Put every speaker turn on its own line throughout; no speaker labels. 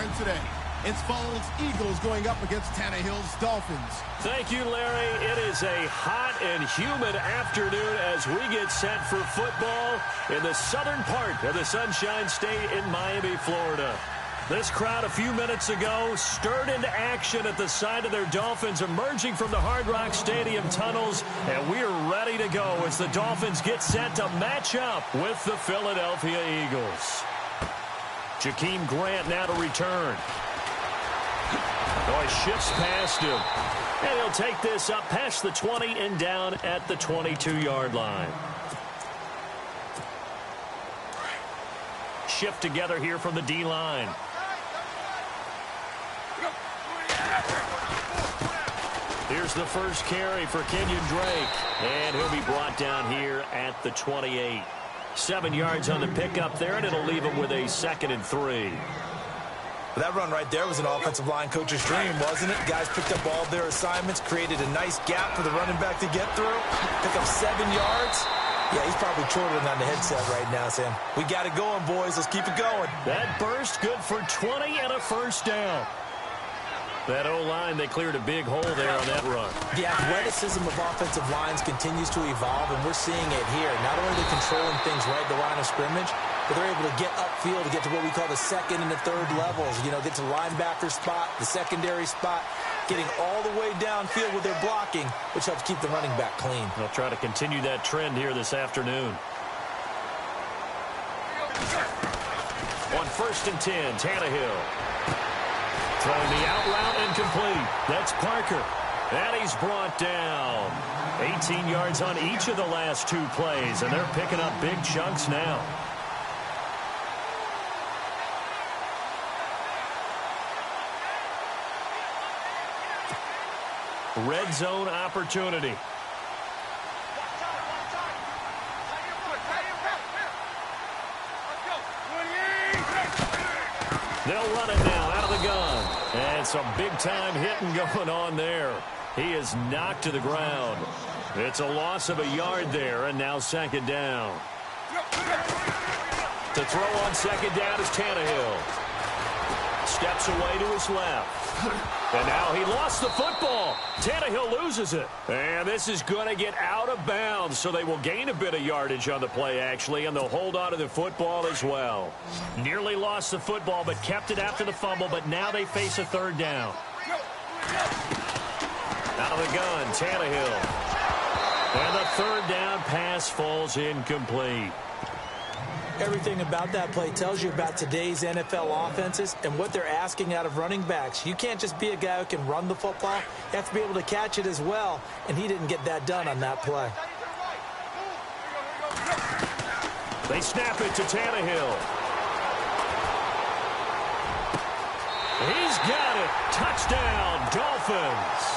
time today. It's Foles Eagles going up against Tannehill's Dolphins.
Thank you, Larry. It is a hot and humid afternoon as we get set for football in the southern part of the Sunshine State in Miami, Florida. This crowd a few minutes ago stirred into action at the side of their Dolphins emerging from the Hard Rock Stadium tunnels, and we're ready to go as the Dolphins get set to match up with the Philadelphia Eagles. Jakeem Grant now to return. He shifts past him. And he'll take this up past the 20 and down at the 22-yard line. Shift together here from the D-line. Here's the first carry for Kenyon Drake. And he'll be brought down here at the 28. 7 yards on the pickup there, and it'll leave him with a 2nd and 3.
That run right there was an offensive line coach's dream, wasn't it? Guys picked up all their assignments, created a nice gap for the running back to get through. Pick up 7 yards. Yeah, he's probably chortling on the headset right now, Sam. We got it going, boys. Let's keep it going.
That burst good for 20 and a first down. That O-line, they cleared a big hole there on that run.
The athleticism of offensive lines continues to evolve, and we're seeing it here. Not only are they controlling things right at the line of scrimmage, but they're able to get upfield to get to what we call the second and the third levels. You know, get to linebacker spot, the secondary spot, getting all the way downfield with their blocking, which helps keep the running back clean.
They'll try to continue that trend here this afternoon. On 1st and 10, Tannehill. Throwing the out route incomplete. That's Parker. And he's brought down. 18 yards on each of the last 2 plays, and they're picking up big chunks now. Red zone opportunity. They'll run it now out of the gun. And some big-time hitting going on there. He is knocked to the ground. It's a loss of a yard there, and now 2nd down. To throw on 2nd down is Tannehill. Steps away to his left. And now he lost the football. Tannehill loses it. And this is going to get out of bounds, so they will gain a bit of yardage on the play, actually, and they'll hold on to the football as well. Nearly lost the football, but kept it after the fumble, but now they face a 3rd down. Out of the gun, Tannehill. And the 3rd down pass falls incomplete.
Everything about that play tells you about today's NFL offenses and what they're asking out of running backs. You can't just be a guy who can run the football. You have to be able to catch it as well, and he didn't get that done on that play.
They snap it to Tannehill. He's got it. Touchdown, Dolphins.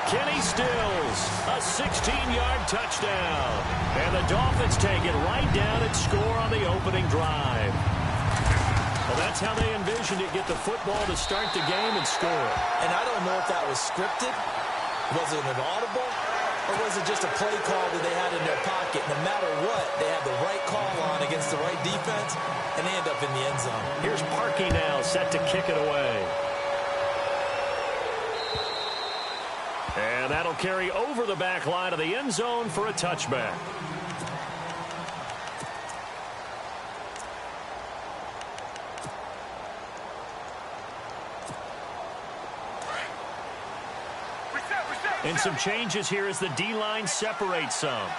Kenny Stills, a 16-yard touchdown. And the Dolphins take it right down and score on the opening drive. Well, that's how they envisioned it, get the football to start the game and score.
And I don't know if that was scripted, was it an audible, or was it just a play call that they had in their pocket? No matter what, they had the right call on against the right defense, and they end up in the end zone.
Here's Parkey now, set to kick it away. And that'll carry over the back line of the end zone for a touchback. And some changes here as the D-line separates some.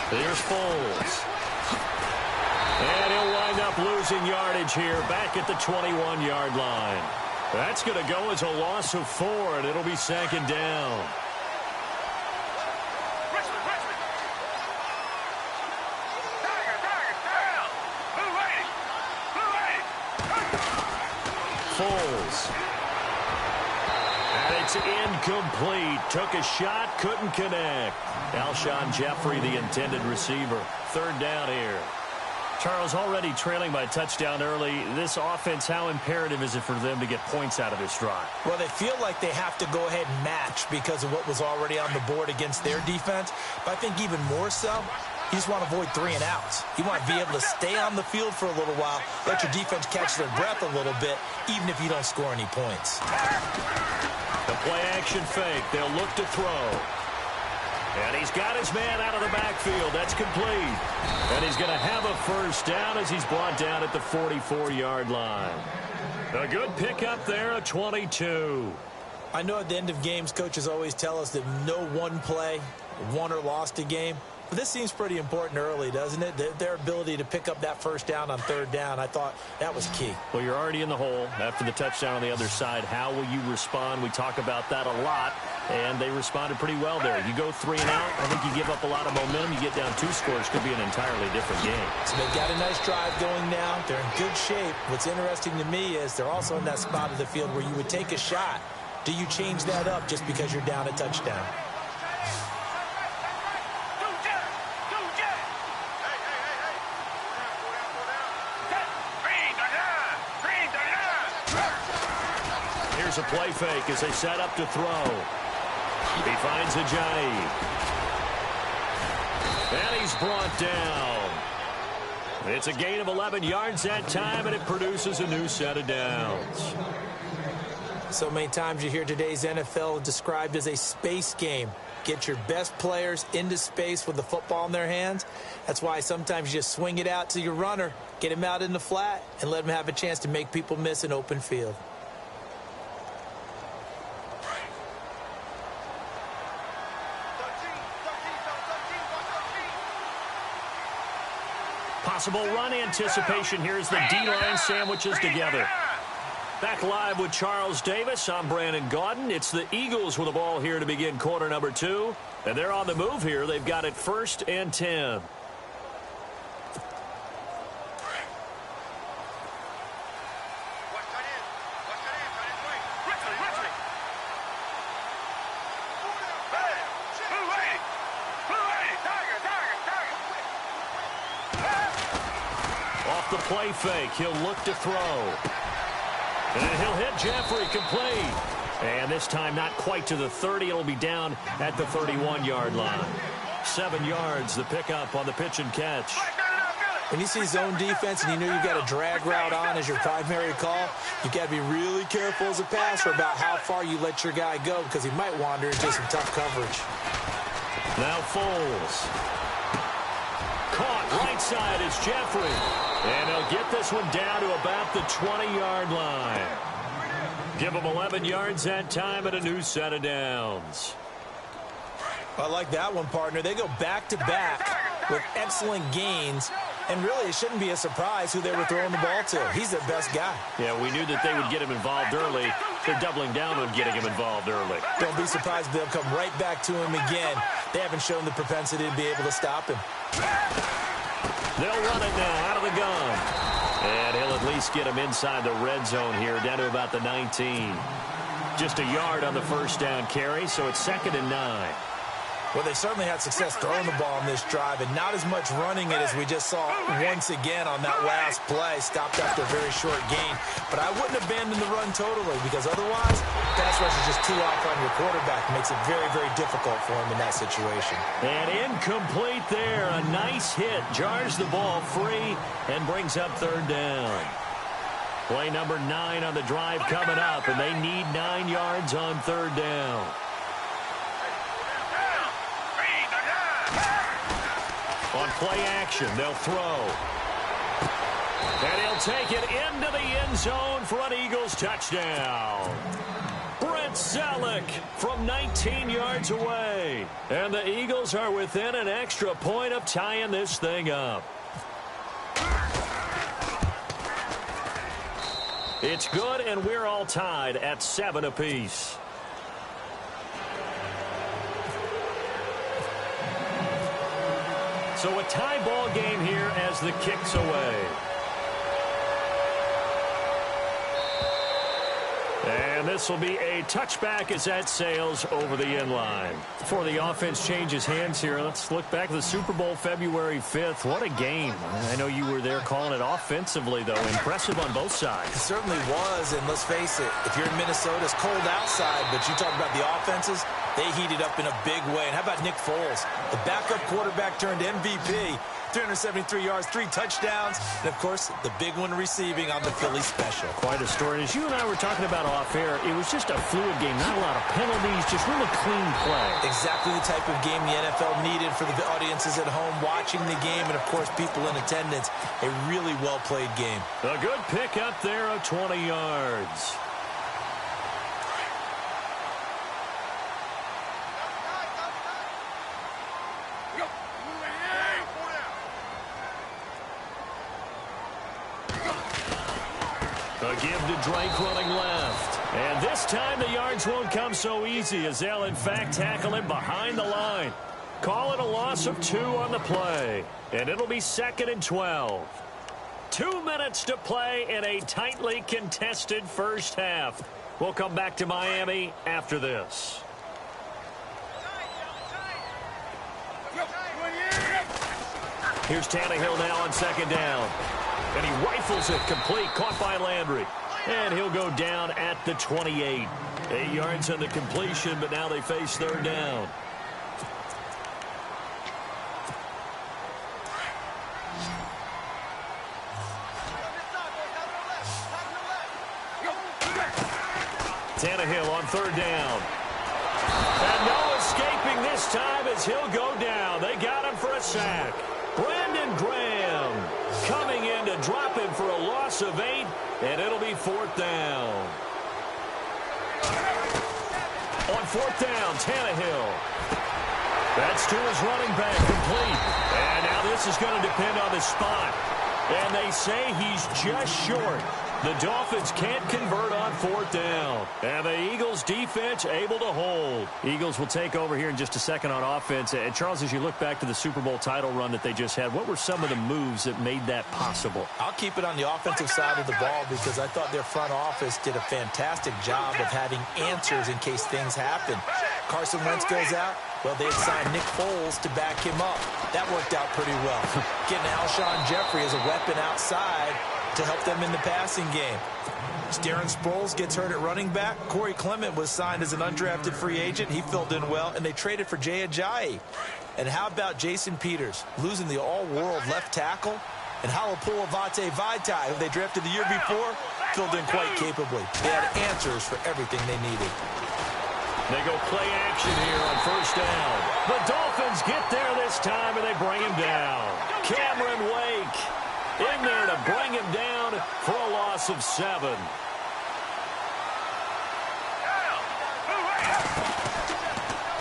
Here's Foles. And he'll wind up losing yardage here back at the 21-yard line. That's going to go as a loss of 4, and it'll be 2nd down. Foles. And it's incomplete. Took a shot, couldn't connect. Alshon Jeffrey, the intended receiver. Third down here. Charles, already trailing by a touchdown early. This offense, how imperative is it for them to get points out of this drive?
Well, they feel like they have to go ahead and match because of what was already on the board against their defense. But I think even more so, you just want to avoid 3 and outs. You want to be able to stay on the field for a little while, let your defense catch their breath a little bit, even if you don't score any points.
The play-action fake. They'll look to throw. And he's got his man out of the backfield. That's complete. And he's going to have a first down as he's brought down at the 44-yard line. A good pickup there, a 22.
I know at the end of games, coaches always tell us that no one play won or lost a game. But this seems pretty important early, doesn't it? Their ability to pick up that first down on third down, I thought that was key.
Well, you're already in the hole after the touchdown on the other side. How will you respond? We talk about that a lot, and they responded pretty well there. You go 3 and out, I think you give up a lot of momentum. You get down 2 scores, could be an entirely different game.
So they've got a nice drive going now. They're in good shape. What's interesting to me is they're also in that spot of the field where you would take a shot. Do you change that up just because you're down a touchdown?
Here's a play fake as they set up to throw. He finds Ajayi. And he's brought down. It's a gain of 11 yards that time, and it produces a new set of downs.
So many times you hear today's NFL described as a space game. Get your best players into space with the football in their hands. That's why sometimes you just swing it out to your runner, get him out in the flat, and let him have a chance to make people miss an open field.
Possible run anticipation. Here's the D-line sandwiches together. Back live with Charles Davis. I'm Brandon Gaudin. It's the Eagles with the ball here to begin quarter number 2. And they're on the move here. They've got it 1st and 10. Off the play fake, he'll look to throw. And he'll hit Jeffrey complete. And this time not quite to the 30. It'll be down at the 31-yard line. 7 yards, the pickup on the pitch and catch.
When you see zone defense and you know you've got a drag route on as your primary call, you've got to be really careful as a passer about how far you let your guy go because he might wander into some tough coverage.
Now Foles. Caught right side is Jeffrey. And they'll get this one down to about the 20-yard line. Give them 11 yards that time and a new set of downs.
I like that one, partner. They go back-to-back with excellent gains. And really, it shouldn't be a surprise who they were throwing the ball to. He's their best guy.
Yeah, we knew that they would get him involved early. They're doubling down on getting him involved early.
Don't be surprised if they'll come right back to him again. They haven't shown the propensity to be able to stop him.
They'll run it now out of the gun. And he'll at least get him inside the red zone here, down to about the 19. Just a yard on the first down carry, so it's 2nd and 9.
Well, they certainly had success throwing the ball on this drive, and not as much running it as we just saw once again on that last play. Stopped after a very short gain. But I wouldn't abandon the run totally, because otherwise, pass rush is just too off on your quarterback. It makes it very, very difficult for him in that situation. And
incomplete there. A nice hit. Jars the ball free and brings up 3rd down. Play number 9 on the drive coming up, and they need 9 yards on 3rd down. On play action, they'll throw. And he'll take it into the end zone for an Eagles touchdown. Brent Selleck from 19 yards away. And the Eagles are within an extra point of tying this thing up. It's good, and we're all tied at 7 apiece. So a tie ball game here as the kick's away. And And this will be a touchback as that sails over the end line. Before the offense changes hands here, let's look back at the Super Bowl February 5th. What a game. I know you were there calling it offensively, though. Impressive on both sides.
It certainly was, and let's face it, if you're in Minnesota, it's cold outside, but you talk about the offenses, they heated up in a big way. And how about Nick Foles? The backup quarterback turned MVP. 373 yards, 3 touchdowns, and, of course, the big one receiving on the Philly special.
Quite a story. As you and I were talking about off air, it was just a fluid game. Not a lot of penalties, just really clean play.
Exactly the type of game the NFL needed for the audiences at home watching the game and, of course, people in attendance. A really well-played game.
A good pick up there of 20 yards. A give to Drake running left. And this time the yards won't come so easy as they'll in fact tackle him behind the line. Call it a loss of 2 on the play. And it'll be 2nd and 12. 2 minutes to play in a tightly contested first half. We'll come back to Miami after this. Here's Tannehill now on 2nd down. And he rifles it complete, caught by Landry. And he'll go down at the 28. 8 yards on the completion, but now they face 3rd down. Tannehill on 3rd down. And no escaping this time as he'll go down. They got him for a sack. Brandon Graham coming in to drop him for a loss of 8, and it'll be 4th down. On 4th down, Tannehill. That's to his running back, complete. And now this is going to depend on the spot. And they say he's just short. The Dolphins can't convert on 4th down. And the Eagles defense able to hold. Eagles will take over here in just a second on offense. And Charles, as you look back to the Super Bowl title run that they just had, what were some of the moves that made that possible?
I'll keep it on the offensive side of the ball because I thought their front office did a fantastic job of having answers in case things happen. Carson Wentz goes out. Well, they had signed Nick Foles to back him up. That worked out pretty well. Getting Alshon Jeffrey as a weapon outside to help them in the passing game. Darren Sproles gets hurt at running back. Corey Clement was signed as an undrafted free agent. He filled in well, and they traded for Jay Ajayi. And how about Jason Peters losing the all-world left tackle? And Halapoulivaati Vaitai, who they drafted the year before, filled in quite capably. They had answers for everything they needed.
They go play action here on 1st down. The Dolphins get there this time, and they bring him down. Cameron Wake in there to bring him down for a loss of 7.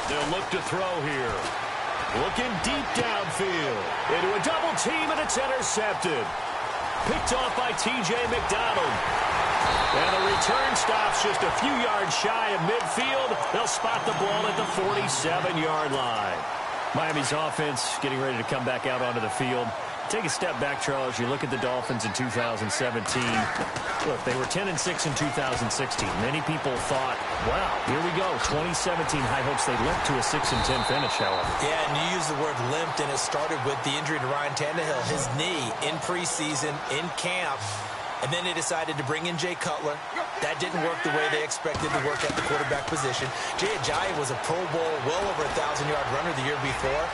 They'll look to throw here. Looking deep downfield. Into a double team, and it's intercepted. Picked off by T.J. McDonald. And the return stops just a few yards shy of midfield. They'll spot the ball at the 47-yard line. Miami's offense getting ready to come back out onto the field. Take a step back, Charles. You look at the Dolphins in 2017. Look, they were 10-6 in 2016. Many people thought, wow, here we go. 2017 high hopes. They limped to a 6-10 finish, however.
Yeah, and you use the word limped, and it started with the injury to Ryan Tannehill. His knee in preseason, in camp. And then they decided to bring in Jay Cutler. That didn't work the way they expected to work at the quarterback position. Jay Ajayi was a Pro Bowl, well over 1,000-yard runner the year before.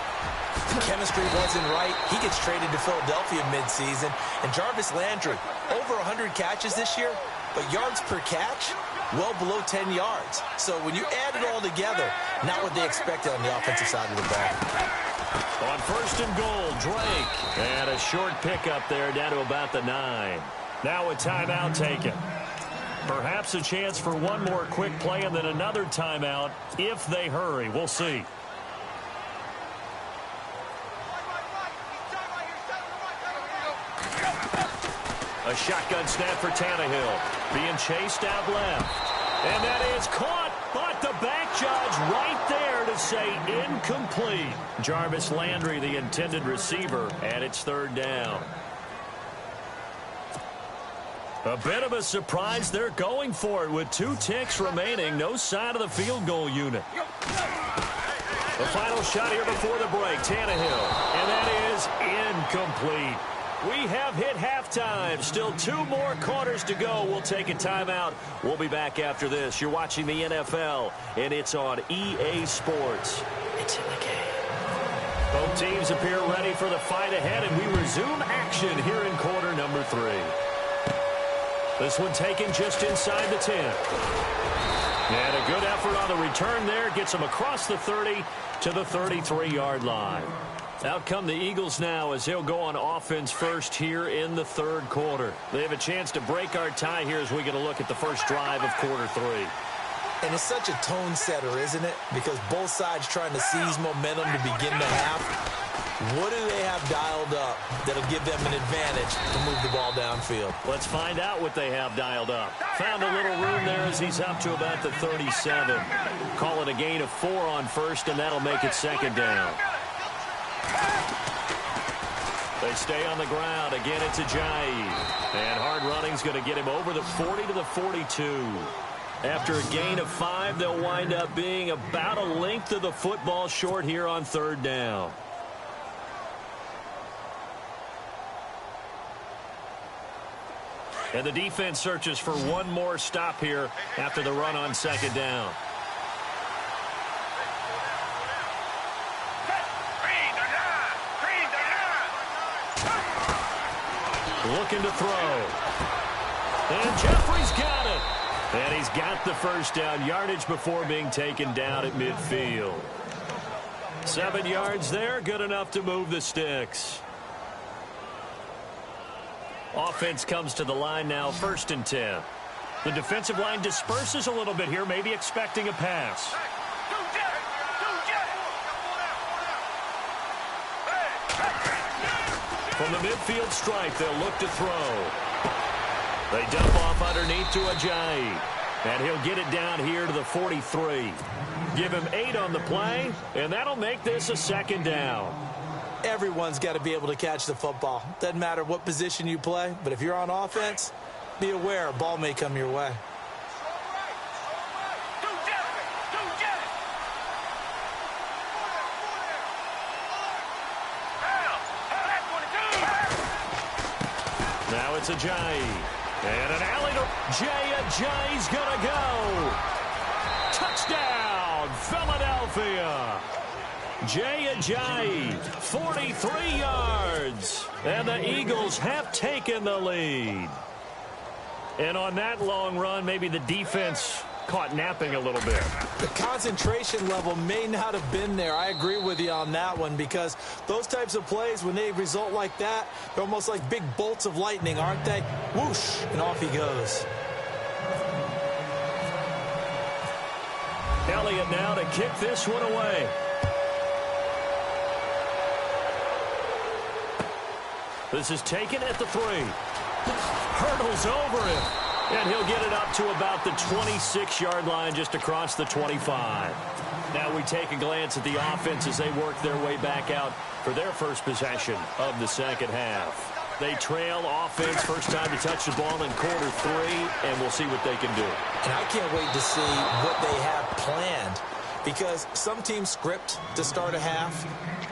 The chemistry wasn't right. He gets traded to Philadelphia midseason. And Jarvis Landry, over 100 catches this year, but yards per catch, well below 10 yards. So when you add it all together, not what they expected on the offensive side of the ball.
On 1st and goal, Drake. And a short pickup there down to about the 9. Now a timeout taken. Perhaps a chance for one more quick play and then another timeout if they hurry. We'll see. A shotgun snap for Tannehill. Being chased out left. And that is caught, but the back judge right there to say incomplete. Jarvis Landry, the intended receiver, and it's 3rd down. A bit of a surprise. They're going for it with 2 ticks remaining. No sign of the field goal unit. The final shot here before the break. Tannehill. And that is incomplete. We have hit halftime. Still 2 more quarters to go. We'll take a timeout. We'll be back after this. You're watching the NFL, and it's on EA Sports. It's in the game. Both teams appear ready for the fight ahead, and we resume action here in quarter number 3. This one taken just inside the 10. And a good effort on the return there. Gets him across the 30 to the 33-yard line. Out come the Eagles now as they'll go on offense first here in the 3rd quarter. They have a chance to break our tie here as we get a look at the first drive of quarter 3.
And it's such a tone setter, isn't it? Because both sides trying to seize momentum to begin the half. What do they have dialed up that'll give them an advantage to move the ball downfield?
Let's find out what they have dialed up. Found a little room there as he's up to about the 37. Call it a gain of 4 on first, and that'll make it 2nd down. They stay on the ground. Again, it's Ajayi. And hard running's going to get him over the 40 to the 42. After a gain of 5, they'll wind up being about a length of the football short here on 3rd down. And the defense searches for one more stop here after the run on 2nd down. Looking to throw. And Jeffrey's got it. And he's got the first down yardage before being taken down at midfield. 7 yards there, good enough to move the sticks. Offense comes to the line now, 1st and 10. The defensive line disperses a little bit here, maybe expecting a pass. From the midfield stripe, they'll look to throw. They dump off underneath to Ajayi. And he'll get it down here to the 43. Give him 8 on the play, and that'll make this a 2nd down.
Everyone's got to be able to catch the football. Doesn't matter what position you play, but if you're on offense, be aware a ball may come your way.
Now it's Ajayi. And an alley to Ajayi's going to go. Touchdown, Philadelphia. Ajayi, 43 yards. And the Eagles have taken the lead. And on that long run, maybe the defense caught napping a little bit.
The concentration level may not have been there. I agree with you on that one, because those types of plays, when they result like that, they're almost like big bolts of lightning, aren't they? Whoosh, and off he goes.
Elliott now to kick this one away. This is taken at the 3. Hurdles over him. And he'll get it up to about the 26-yard line, just across the 25. Now we take a glance at the offense as they work their way back out for their first possession of the 2nd half. They trail offense, first time to touch the ball in quarter 3, and we'll see what they can do.
And I can't wait to see what they have planned, because some teams script to start a half.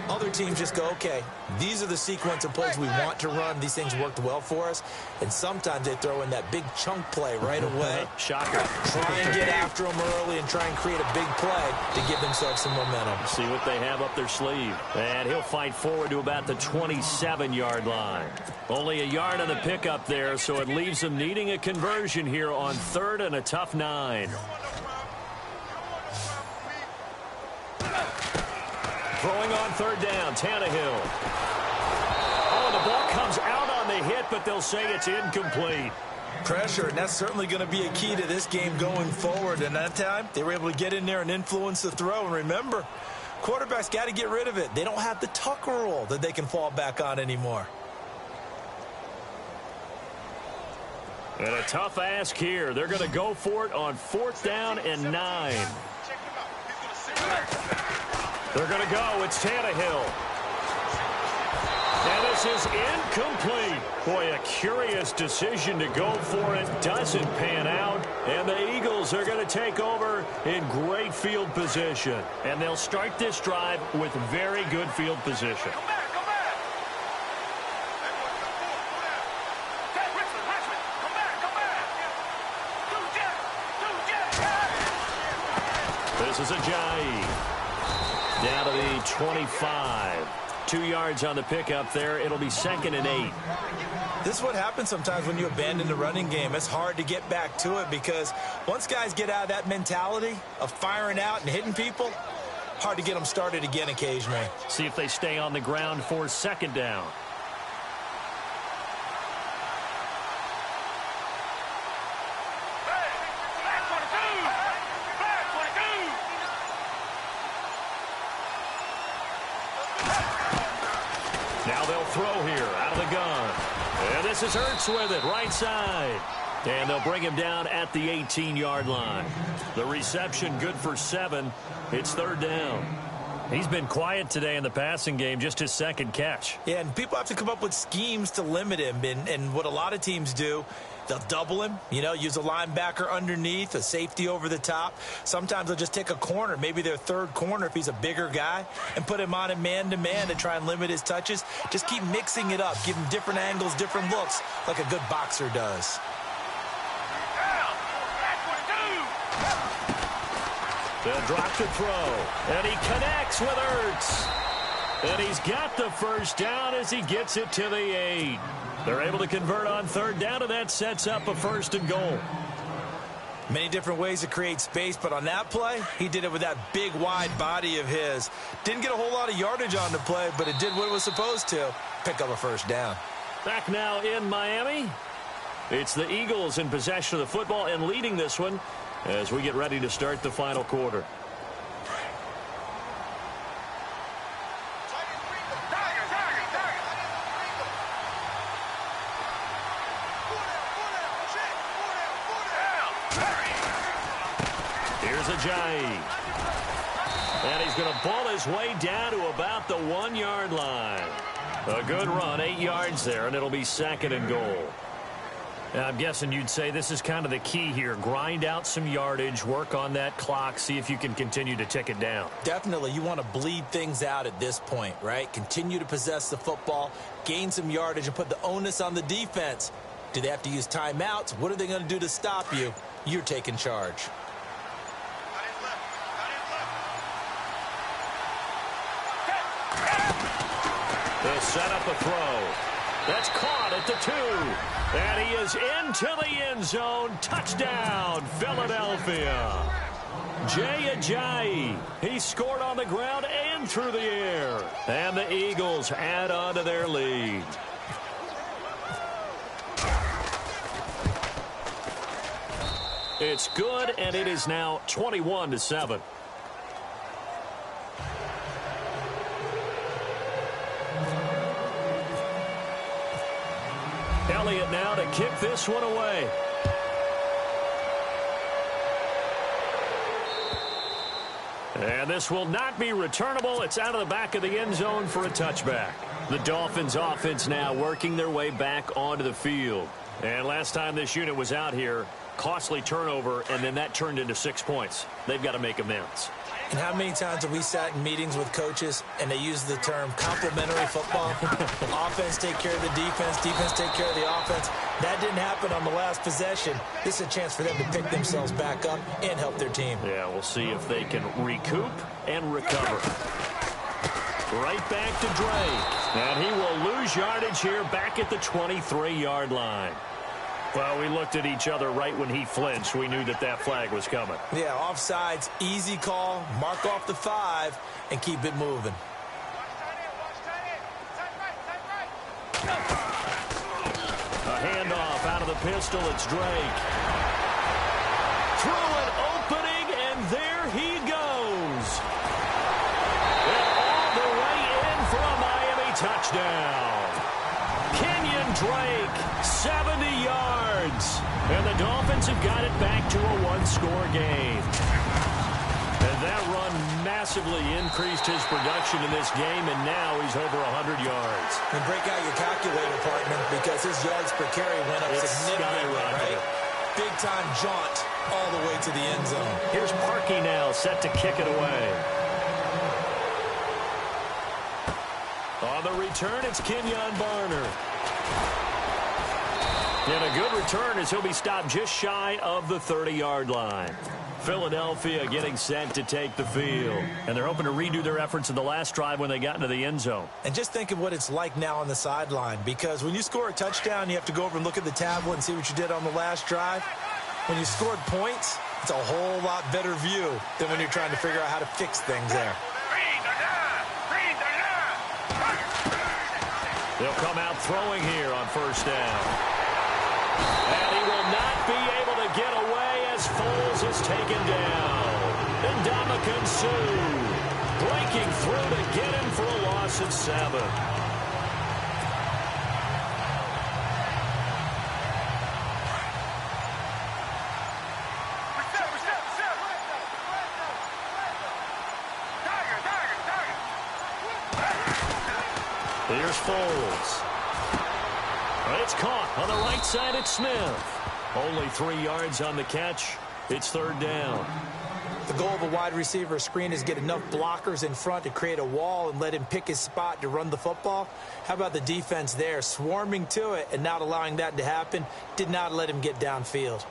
Other teams just go, okay, these are the sequence of plays we want to run. These things worked well for us. And sometimes they throw in that big chunk play right away.
Shocker.
Try and get after them early and try and create a big play to give themselves some momentum.
See what they have up their sleeve. And he'll fight forward to about the 27-yard line. Only a yard on the pickup there, so it leaves them needing a conversion here on 3rd and a tough 9. Throwing on 3rd down, Tannehill. Oh, the ball comes out on the hit, but they'll say it's incomplete.
Pressure, and that's certainly going to be a key to this game going forward. And that time, they were able to get in there and influence the throw. And remember, quarterbacks got to get rid of it. They don't have the tuck rule that they can fall back on anymore.
And a tough ask here. They're going to go for it on 4th down and 9. They're going to go. It's Tannehill. And this This is incomplete. Boy, a curious decision to go for it. Doesn't pan out. And the Eagles are going to take over in great field position. And they'll start this drive with very good field position. This is Ajayi. Down to the 25. 2 yards on the pickup there. It'll be 2nd and 8.
This is what happens sometimes when you abandon the running game. It's hard to get back to it because once guys get out of that mentality of firing out and hitting people, hard to get them started again occasionally.
See if they stay on the ground for 2nd down. Now they'll throw here out of the gun. And this is Ertz with it, right side. And they'll bring him down at the 18-yard line. The reception good for 7. It's 3rd down. He's been quiet today in the passing game, just his 2nd catch.
Yeah, and people have to come up with schemes to limit him. And what a lot of teams do, they'll double him, use a linebacker underneath, a safety over the top. Sometimes they'll just take a corner, maybe their 3rd corner if he's a bigger guy, and put him on a man-to-man to try and limit his touches. Just keep mixing it up, give him different angles, different looks, like a good boxer does.
They'll drop to throw, and he connects with Ertz. And he's got the 1st down as he gets it to the 8. They're able to convert on 3rd down, and that sets up a 1st and goal.
Many different ways to create space, but on that play, he did it with that big, wide body of his. Didn't get a whole lot of yardage on the play, but it did what it was supposed to, pick up a 1st down.
Back now in Miami. It's the Eagles in possession of the football and leading this one as we get ready to start the final quarter. Here's Ajayi. And he's going to ball his way down to about the 1-yard line. A good run, 8 yards there, and it'll be 2nd and goal. Now, I'm guessing you'd say this is kind of the key here. Grind out some yardage, work on that clock, see if you can continue to tick it down.
Definitely. You want to bleed things out at this point, right? Continue to possess the football, gain some yardage, and put the onus on the defense. Do they have to use timeouts? What are they going to do to stop you? You're taking charge.
They'll set up a throw. That's caught at the 2. And he is into the end zone. Touchdown, Philadelphia. Jay Ajayi. He scored on the ground and through the air. And the Eagles add on to their lead. It's good, and it is now 21-7. Elliott now to kick this one away. And this will not be returnable. It's out of the back of the end zone for a touchback. The Dolphins offense now working their way back onto the field. And last time this unit was out here, costly turnover, and then that turned into 6 points. They've got to make amends.
And how many times have we sat in meetings with coaches and they use the term complementary football? Offense take care of the defense, defense take care of the offense. That didn't happen on the last possession. This is a chance for them to pick themselves back up and help their team.
Yeah, we'll see if they can recoup and recover. Right back to Drake. And he will lose yardage here back at the 23-yard line. Well, we looked at each other right when he flinched. We knew that that flag was coming.
Yeah, offsides, easy call, mark off the 5, and keep it moving.
A handoff out of the pistol. It's Drake. Through an opening, and there he goes. And all the way in for a Miami touchdown. Kenyon Drake, 70 yards. And the Dolphins have got it back to a one-score game. And that run massively increased his production in this game, and now he's over 100 yards.
And break out your calculator, partner, because his yards per carry went up significantly, right? Big-time jaunt all the way to the end zone.
Here's Parkey now, set to kick it away. On the return, it's Kenyon Barner. And a good return as he'll be stopped just shy of the 30-yard line. Philadelphia getting set to take the field. And they're hoping to redo their efforts in the last drive when they got into the end zone.
And just think of what it's like now on the sideline, because when you score a touchdown, you have to go over and look at the tablet and see what you did on the last drive. When you scored points, it's a whole lot better view than when you're trying to figure out how to fix things there.
They'll come out throwing here on first down. And he will not be able to get away as Foles is taken down. And Ndamukong Suh breaking through to get him for a loss of 7. Here's Foles. It's caught on the right side. It's Smith. Only 3 yards on the catch. It's third down.
The goal of a wide receiver screen is get enough blockers in front to create a wall and let him pick his spot to run the football. How about the defense there, swarming to it and not allowing that to happen? Did not let him get downfield.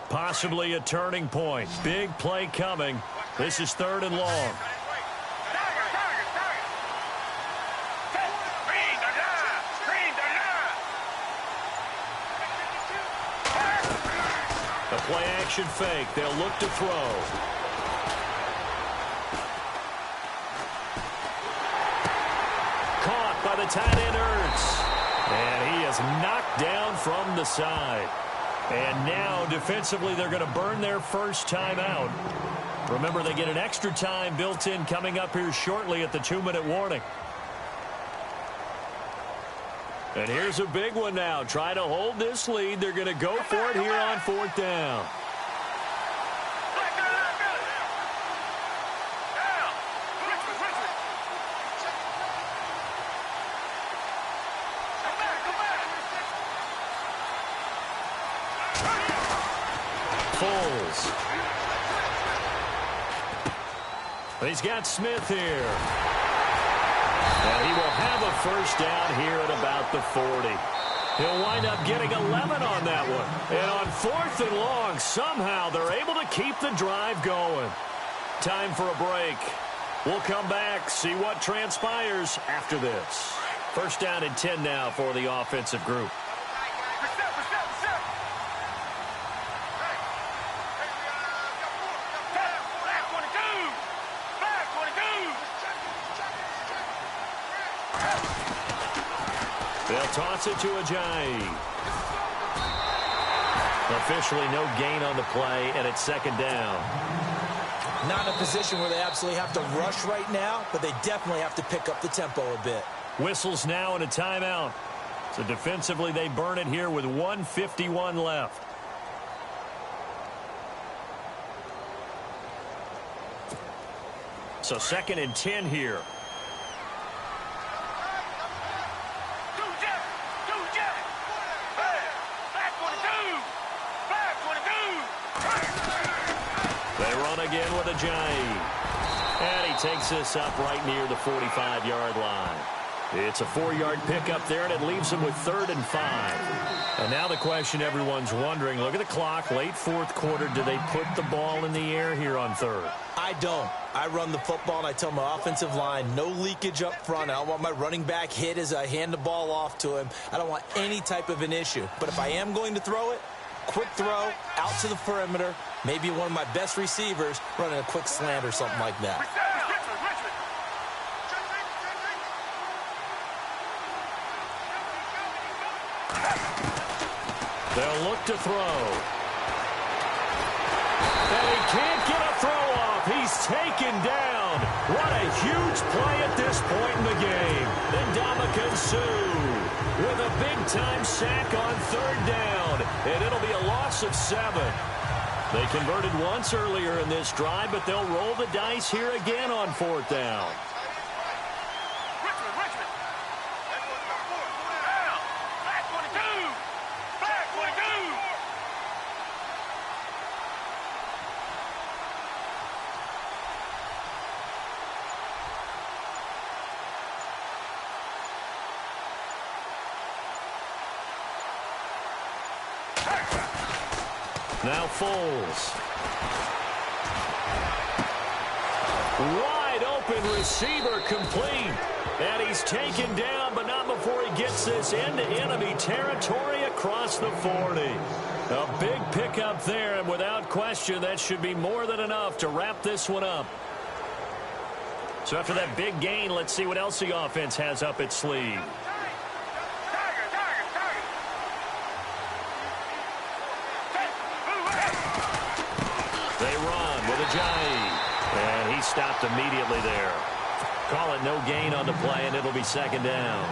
Possibly a turning point. Big play coming. This is third and long. A play action fake. They'll look to throw. Caught by the tight end Ertz. And he is knocked down from the side. And now defensively they're going to burn their first time out. Remember, they get an extra time built in coming up here shortly at the 2-minute warning. And here's a big one now. Try to hold this lead. They're going to go for it here on fourth down. Foles. He's got Smith here. And he will have a first down here at about the 40. He'll wind up getting 11 on that one. And on fourth and long, somehow they're able to keep the drive going. Time for a break. We'll come back, see what transpires after this. First down and 10 now for the offensive group. They'll toss it to Ajayi. Officially no gain on the play, and it's second down.
Not in a position where they absolutely have to rush right now, but they definitely have to pick up the tempo a bit.
Whistles now and a timeout. So defensively they burn it here with 1:51 left. So second and 10 here. They run again with Ajayi. And he takes this up right near the 45-yard line. It's a 4-yard pickup there, and it leaves him with 3rd and 5. And now the question everyone's wondering, look at the clock, late fourth quarter, do they put the ball in the air here on third?
I don't. I run the football, and I tell my offensive line, no leakage up front. I don't want my running back hit as I hand the ball off to him. I don't want any type of an issue. But if I am going to throw it, quick throw, out to the perimeter, maybe one of my best receivers running a quick slant or something like that.
They'll look to throw. And he can't get a throw off. He's taken down. What a huge play at this point in the game. Ndamukong Suh with a big-time sack on third down, and it'll be a loss of 7. They converted once earlier in this drive, but they'll roll the dice here again on fourth down. Now Foles. Wide open receiver complete. And he's taken down, but not before he gets this into enemy territory across the 40. A big pickup there, and without question, that should be more than enough to wrap this one up. So after that big gain, let's see what else the offense has up its sleeve. They run with Ajayi, and he stopped immediately there. Call it no gain on the play, and it'll be second down.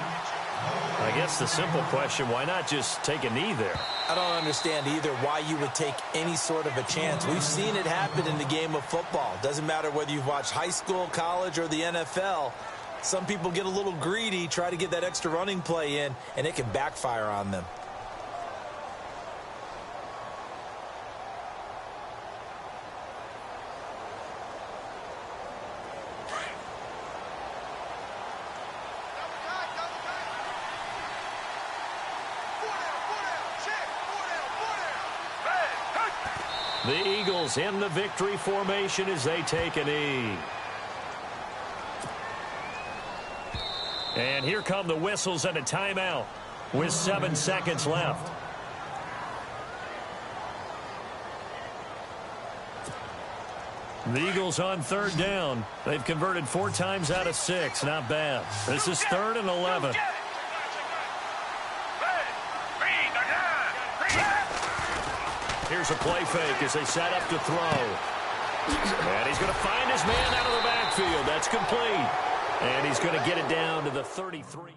I guess the simple question, why not just take a knee there?
I don't understand either why you would take any sort of a chance. We've seen it happen in the game of football. Doesn't matter whether you've watched high school, college, or the NFL. Some people get a little greedy, try to get that extra running play in, and it can backfire on them.
The Eagles in the victory formation as they take a knee. And here come the whistles and a timeout with 7 seconds left. The Eagles on third down. They've converted 4 times out of 6. Not bad. This is 3rd and 11. Here's a play fake as they set up to throw. And he's going to find his man out of the backfield. That's complete. And he's going to get it down to the 33.